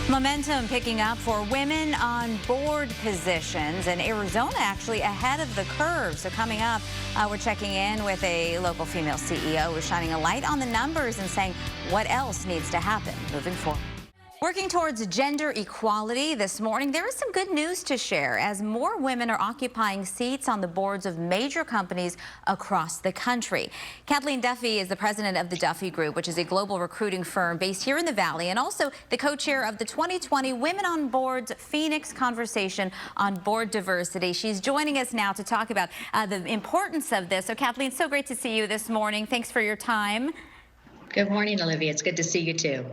Momentum picking up for women on board positions, and Arizona actually ahead of the curve. So coming up, we're checking in with a local female CEO who's shining a light on the numbers and saying what else needs to happen moving forward. Working towards gender equality this morning, there is some good news to share as more women are occupying seats on the boards of major companies across the country. Kathleen Duffy is the president of the Duffy Group, which is a global recruiting firm based here in the Valley, and also the co-chair of the 2020 Women on Boards Phoenix Conversation on Board Diversity. She's joining us now to talk about the importance of this. So Kathleen, so great to see you this morning. Thanks for your time. Good morning, Olivia. It's good to see you too.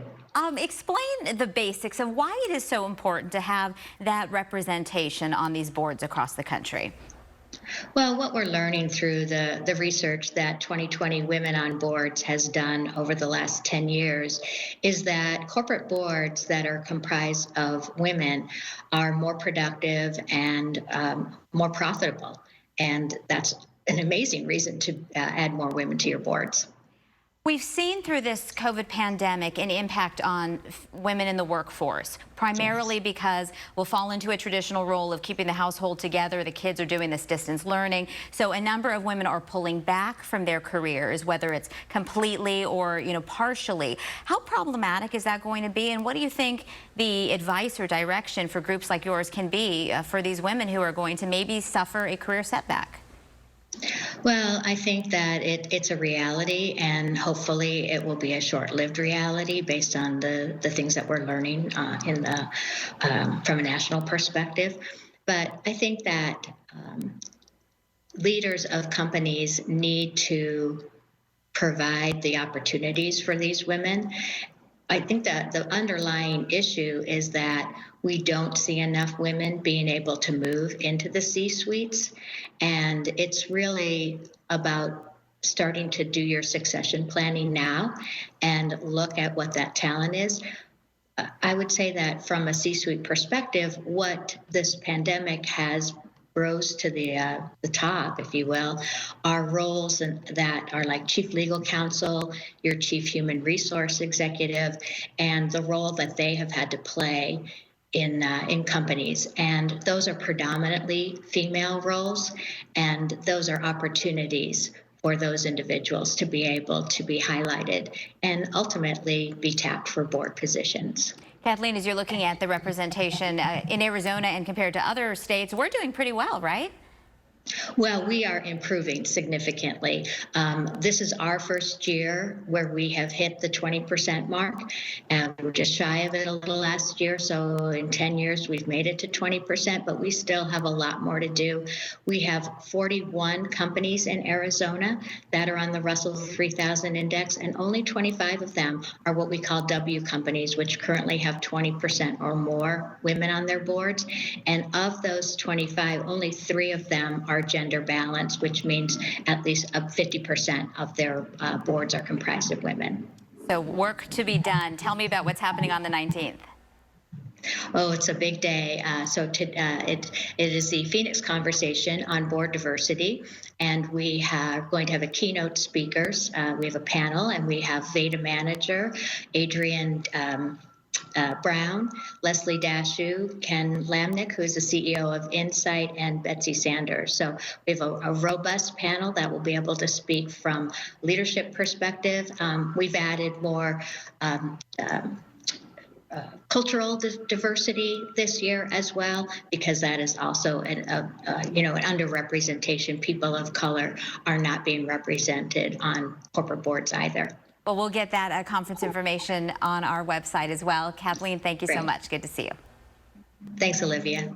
Explain the basics of why it is so important to have that representation on these boards across the country. Well, what we're learning through the research that 2020 Women on Boards has done over the last 10 years is that corporate boards that are comprised of women are more productive and more profitable. And that's an amazing reason to add more women to your boards. We've seen through this COVID pandemic an impact on women in the workforce, primarily because we'll fall into a traditional role of keeping the household together. The kids are doing this distance learning. So a number of women are pulling back from their careers, whether it's completely or, partially. How problematic is that going to be? And what do you think the advice or direction for groups like yours can be for these women who are going to maybe suffer a career setback? Well, I think that it's a reality, and hopefully it will be a short-lived reality based on the things that we're learning from a national perspective. But I think that leaders of companies need to provide the opportunities for these women. I think that the underlying issue is that we don't see enough women being able to move into the C-suites. And it's really about starting to do your succession planning now and look at what that talent is. I would say that from a C-suite perspective, what this pandemic has rose to the top, if you will, are roles that are like chief legal counsel, your chief human resource executive, and the role that they have had to play in companies. And those are predominantly female roles, and those are opportunities for those individuals to be able to be highlighted and ultimately be tapped for board positions. Kathleen, as you're looking at the representation in Arizona and compared to other states, we're doing pretty well, right? Well, we are improving significantly. This is our first year where we have hit the 20% mark, and we're just shy of it a little last year. So in 10 years, we've made it to 20%, but we still have a lot more to do. We have 41 companies in Arizona that are on the Russell 3000 index, and only 25 of them are what we call W companies, which currently have 20% or more women on their boards. And of those 25, only 3 of them are gender balanced, which means at least 50% of their boards are comprised of women. So work to be done. Tell me about what's happening on the 19th. Oh, it's a big day. It is the Phoenix Conversation on Board Diversity, and we are going to have a keynote speakers. We have a panel, and we have VEDA manager Adrian Brown, Leslie Dashu, Ken Lamnick, who is the CEO of Insight, and Betsy Sanders. So we have a robust panel that will be able to speak from leadership perspective. We've added more cultural diversity this year as well, because that is also an underrepresentation. People of color are not being represented on corporate boards either. Well, we'll get that conference information on our website as well. Kathleen, thank you so much. Good to see you. Thanks, Olivia.